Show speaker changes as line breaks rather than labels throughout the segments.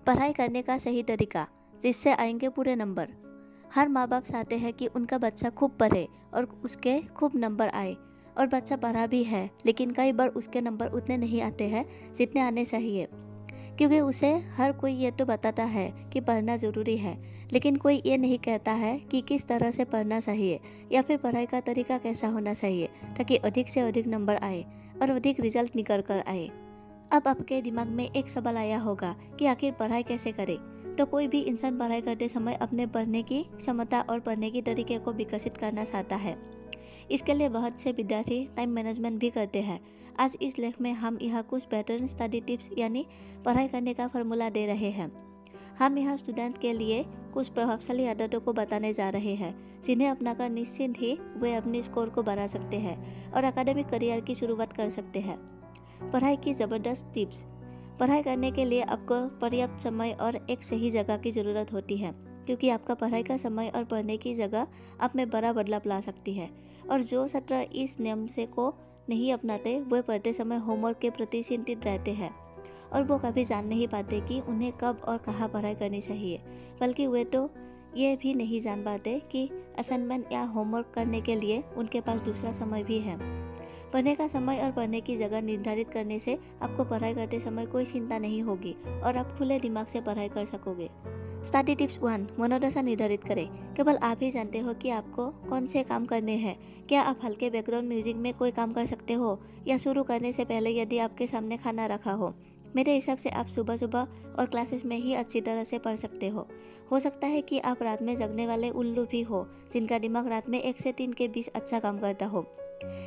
पढ़ाई करने का सही तरीका जिससे आएंगे पूरे नंबर। हर माँ बाप चाहते हैं कि उनका बच्चा खूब पढ़े और उसके खूब नंबर आए, और बच्चा पढ़ा भी है, लेकिन कई बार उसके नंबर उतने नहीं आते हैं जितने आने चाहिए। क्योंकि उसे हर कोई ये तो बताता है कि पढ़ना ज़रूरी है, लेकिन कोई ये नहीं कहता है कि किस तरह से पढ़ना चाहिए या फिर पढ़ाई का तरीका कैसा होना चाहिए ताकि अधिक से अधिक नंबर आए और अधिक रिजल्ट निकल कर आए। अब आपके दिमाग में एक सवाल आया होगा कि आखिर पढ़ाई कैसे करें। तो कोई भी इंसान पढ़ाई करते समय अपने पढ़ने की क्षमता और पढ़ने की तरीके को विकसित करना चाहता है। इसके लिए बहुत से विद्यार्थी टाइम मैनेजमेंट भी करते हैं। आज इस लेख में हम यहाँ कुछ बेटर स्टडी टिप्स यानी पढ़ाई करने का फॉर्मूला दे रहे हैं। हम यहाँ स्टूडेंट के लिए कुछ प्रभावशाली आदतों को बताने जा रहे हैं जिन्हें अपनाकर निश्चित ही वे अपने स्कोर को बढ़ा सकते हैं और एकेडमिक करियर की शुरुआत कर सकते हैं। पढ़ाई की ज़बरदस्त टिप्स। पढ़ाई करने के लिए आपको पर्याप्त समय और एक सही जगह की ज़रूरत होती है, क्योंकि आपका पढ़ाई का समय और पढ़ने की जगह आप में बड़ा बदलाव ला सकती है। और जो छात्र इस नियम से को नहीं अपनाते वे पढ़ते समय होमवर्क के प्रति चिंतित रहते हैं और वो कभी जान नहीं पाते कि उन्हें कब और कहाँ पढ़ाई करनी चाहिए। बल्कि वे तो ये भी नहीं जान पाते कि असाइनमेंट या होमवर्क करने के लिए उनके पास दूसरा समय भी है। पढ़ने का समय और पढ़ने की जगह निर्धारित करने से आपको पढ़ाई करते समय कोई चिंता नहीं होगी और आप खुले दिमाग से पढ़ाई कर सकोगे। स्टडी टिप्स 1, मनोदशा निर्धारित करें। केवल आप ही जानते हो कि आपको कौन से काम करने हैं। क्या आप हल्के बैकग्राउंड म्यूजिक में कोई काम कर सकते हो, या शुरू करने से पहले यदि आपके सामने खाना रखा हो मेरे हिसाब से आप सुबह सुबह और क्लासेस में ही अच्छी तरह से पढ़ सकते हो सकता है कि आप रात में जगने वाले उल्लू भी हो जिनका दिमाग रात में 1 से 3 के बीच अच्छा काम करता हो।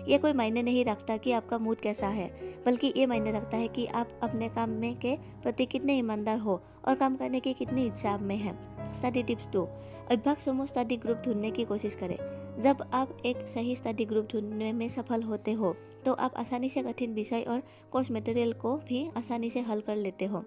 ये कोई मायने नहीं रखता कि आपका मूड कैसा है, बल्कि ये मायने रखता है कि आप अपने काम में के प्रति कितने ईमानदार हो और काम करने की कितनी इच्छा आप में है। स्टडी टिप्स 2, अभ्यास समूह स्टडी ग्रुप ढूंढने की कोशिश करें। जब आप एक सही स्टडी ग्रुप ढूंढने में सफल होते हो तो आप आसानी से कठिन विषय और कोर्स मटेरियल को भी आसानी से हल कर लेते हो।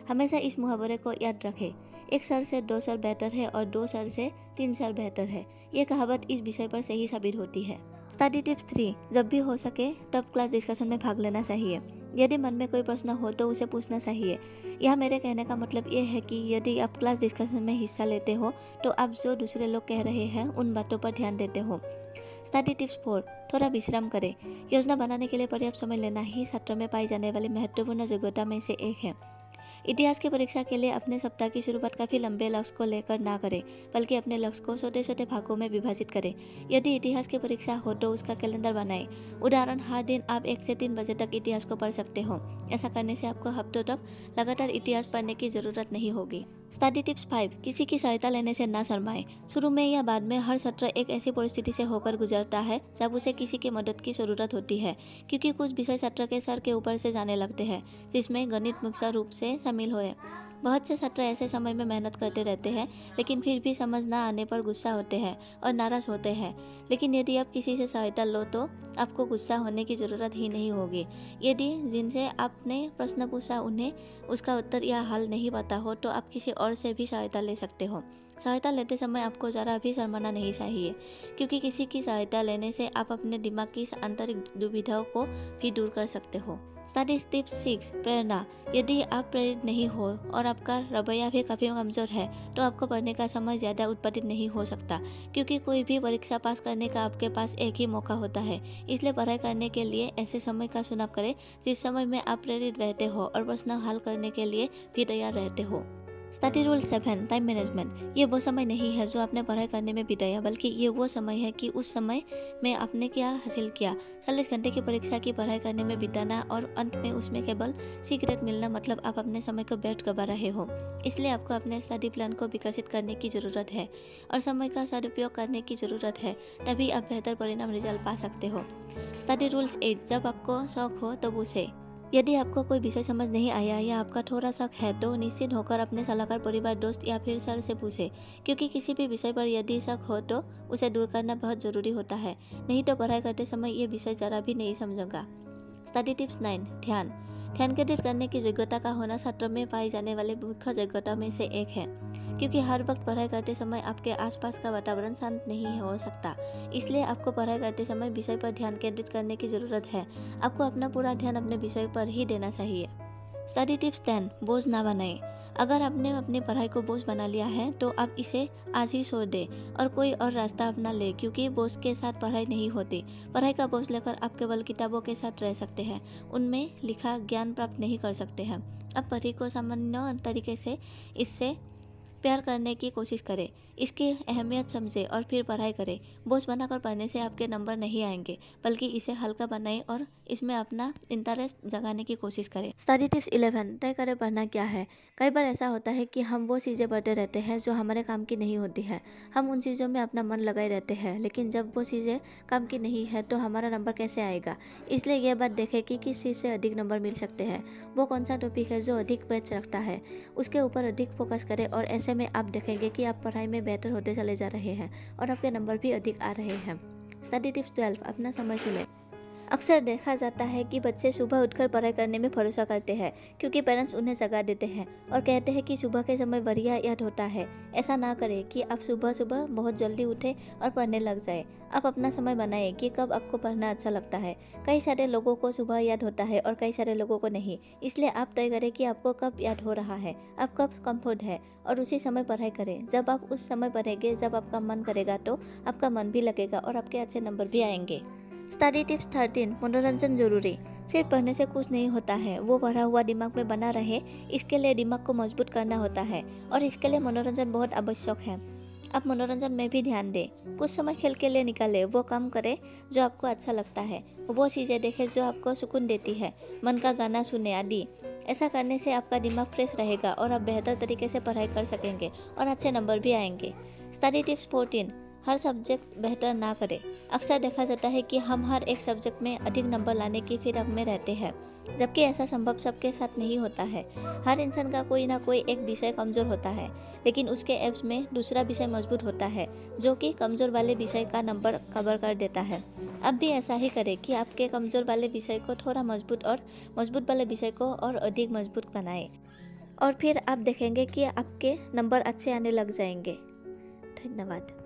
हमेशा इस मुहावरे को याद रखें, 1 सर से 2 सर बेहतर है और 2 सर से 3 सर बेहतर है। ये कहावत इस विषय पर सही साबित होती है। स्टडी टिप्स 3, जब भी हो सके तब क्लास डिस्कशन में भाग लेना चाहिए। यदि मन में कोई प्रश्न हो तो उसे पूछना चाहिए। यह मेरे कहने का मतलब ये है कि यदि आप क्लास डिस्कशन में हिस्सा लेते हो तो आप जो दूसरे लोग कह रहे हैं उन बातों पर ध्यान देते हो। स्टडी टिप्स 4, थोड़ा विश्राम करें। योजना बनाने के लिए पर्याप्त समय लेना ही छात्र में पाई जाने वाली महत्वपूर्ण योग्यता में से एक है। इतिहास की परीक्षा के लिए अपने सप्ताह की शुरुआत काफ़ी लंबे लक्ष्य को लेकर ना करें, बल्कि अपने लक्ष्य को छोटे छोटे भागों में विभाजित करें। यदि इतिहास की परीक्षा हो तो उसका कैलेंडर बनाएं। उदाहरण, हर दिन आप 1 से 3 बजे तक इतिहास को पढ़ सकते हो। ऐसा करने से आपको हफ्तों तक लगातार इतिहास पढ़ने की ज़रूरत नहीं होगी। स्टडी टिप्स 5, किसी की सहायता लेने से ना शर्माएं। शुरू में या बाद में हर छात्र एक ऐसी परिस्थिति से होकर गुजरता है जब उसे किसी की मदद की ज़रूरत होती है, क्योंकि कुछ विषय छात्र के सर के ऊपर से जाने लगते हैं, जिसमें गणित मुख्य रूप से शामिल हुए। बहुत से छात्र ऐसे समय में मेहनत करते रहते हैं, लेकिन फिर भी समझ ना आने पर गुस्सा होते हैं और नाराज़ होते हैं। लेकिन यदि आप किसी से सहायता लो तो आपको गुस्सा होने की ज़रूरत ही नहीं होगी। यदि जिनसे आपने प्रश्न पूछा उन्हें उसका उत्तर या हल नहीं पता हो तो आप किसी और से भी सहायता ले सकते हो। सहायता लेते समय आपको ज़रा भी शर्माना नहीं चाहिए, क्योंकि किसी की सहायता लेने से आप अपने दिमाग की आंतरिक दुविधाओं को भी दूर कर सकते हो। स्टडी टिप्स 6, प्रेरणा। यदि आप प्रेरित नहीं हो और आपका रवैया भी काफ़ी कमज़ोर है तो आपको पढ़ने का समय ज़्यादा उत्पादित नहीं हो सकता, क्योंकि कोई भी परीक्षा पास करने का आपके पास एक ही मौका होता है। इसलिए पढ़ाई करने के लिए ऐसे समय का चुनाव करें जिस समय में आप प्रेरित रहते हो और प्रश्न हल करने के लिए भी तैयार रहते हो। Study rule 7, time management. ये वो समय नहीं है जो आपने पढ़ाई करने में बिताया, बल्कि ये वो समय है कि उस समय में आपने क्या हासिल किया। 40 घंटे की परीक्षा की पढ़ाई करने में बिताना और अंत में उसमें केवल सी ग्रेड मिलना मतलब आप अपने समय को व्यर्थ गवा रहे हो। इसलिए आपको अपने स्टडी प्लान को विकसित करने की ज़रूरत है और समय का सदुपयोग करने की ज़रूरत है, तभी आप बेहतर परिणाम रिजल्ट पा सकते हो। स्टडी रूल्स 8, जब आपको शौक हो तो पूछे। यदि आपको कोई विषय समझ नहीं आया या आपका थोड़ा शक है तो निश्चित होकर अपने सलाहकार, परिवार, दोस्त या फिर सर से पूछें, क्योंकि किसी भी विषय पर यदि शक हो तो उसे दूर करना बहुत ज़रूरी होता है। नहीं तो पढ़ाई करते समय ये विषय जरा भी नहीं समझूंगा। स्टडी टिप्स 9, ध्यान। ध्यान केंद्रित करने की योग्यता का होना छात्र में पाई जाने वाले मुख्य योग्यता में से एक है, क्योंकि हर वक्त पढ़ाई करते समय आपके आसपास का वातावरण शांत नहीं हो सकता। इसलिए आपको पढ़ाई करते समय विषय पर ध्यान केंद्रित करने की ज़रूरत है। आपको अपना पूरा ध्यान अपने विषय पर ही देना चाहिए। स्टडी टिप्स 10, बोझ ना बनाएं। अगर आपने अपनी पढ़ाई को बोझ बना लिया है तो आप इसे आज ही छोड़ दें और कोई और रास्ता अपना ले, क्योंकि बोझ के साथ पढ़ाई नहीं होती। पढ़ाई का बोझ लेकर आप केवल किताबों के साथ रह सकते हैं, उनमें लिखा ज्ञान प्राप्त नहीं कर सकते हैं। अब पढ़ाई को सामान्य तरीके से इससे प्यार करने की कोशिश करें, इसकी अहमियत समझें और फिर पढ़ाई करें। बोझ बनाकर पढ़ने से आपके नंबर नहीं आएंगे, बल्कि इसे हल्का बनाएं और इसमें अपना इंटरेस्ट जगाने की कोशिश करें। स्टडी टिप्स 11, तय करें पढ़ना क्या है। कई बार ऐसा होता है कि हम वो चीज़ें पढ़ते रहते हैं जो हमारे काम की नहीं होती है। हम उन चीज़ों में अपना मन लगाए रहते हैं, लेकिन जब वो चीज़ें काम की नहीं है तो हमारा नंबर कैसे आएगा। इसलिए यह बात देखें कि किस चीज़ से अधिक नंबर मिल सकते हैं। वो कौन सा टॉपिक है जो अधिक पेज रखता है, उसके ऊपर अधिक फोकस करें और ऐसे में आप देखेंगे कि आप पढ़ाई में बेहतर होते चले जा रहे हैं और आपके नंबर भी अधिक आ रहे हैं। स्टडी टिप्स 12, अपना समय चुनें। अक्सर देखा जाता है कि बच्चे सुबह उठकर पढ़ाई करने में भरोसा करते हैं, क्योंकि पेरेंट्स उन्हें जगा देते हैं और कहते हैं कि सुबह के समय बढ़िया याद होता है। ऐसा ना करें कि आप सुबह सुबह बहुत जल्दी उठें और पढ़ने लग जाए। आप अपना समय बनाएं कि कब आपको पढ़ना अच्छा लगता है। कई सारे लोगों को सुबह याद होता है और कई सारे लोगों को नहीं, इसलिए आप तय करें कि आपको कब याद हो रहा है, आप कब कंफर्ट है, और उसी समय पढ़ाई करें। जब आप उस समय पढ़ेंगे जब आपका मन करेगा तो आपका मन भी लगेगा और आपके अच्छे नंबर भी आएंगे। स्टडी टिप्स 13, मनोरंजन जरूरी। सिर्फ पढ़ने से कुछ नहीं होता है, वो पढ़ा हुआ दिमाग में बना रहे, इसके लिए दिमाग को मजबूत करना होता है और इसके लिए मनोरंजन बहुत आवश्यक है। आप मनोरंजन में भी ध्यान दें, कुछ समय खेल के लिए निकालें, वो काम करें जो आपको अच्छा लगता है, वो चीज़ें देखें जो आपको सुकून देती है, मन का गाना सुने आदि। ऐसा करने से आपका दिमाग फ्रेश रहेगा और आप बेहतर तरीके से पढ़ाई कर सकेंगे और अच्छे नंबर भी आएंगे। स्टडी टिप्स 14, हर सब्जेक्ट बेहतर ना करें। अक्सर देखा जाता है कि हम हर एक सब्जेक्ट में अधिक नंबर लाने की फिराक में रहते हैं, जबकि ऐसा संभव सबके साथ नहीं होता है। हर इंसान का कोई ना कोई एक विषय कमज़ोर होता है, लेकिन उसके एब्स में दूसरा विषय मजबूत होता है जो कि कमज़ोर वाले विषय का नंबर कवर कर देता है। अब भी ऐसा ही करें कि आपके कमज़ोर वाले विषय को थोड़ा मजबूत और मजबूत वाले विषय को और अधिक मजबूत बनाएं, और फिर आप देखेंगे कि आपके नंबर अच्छे आने लग जाएंगे। धन्यवाद।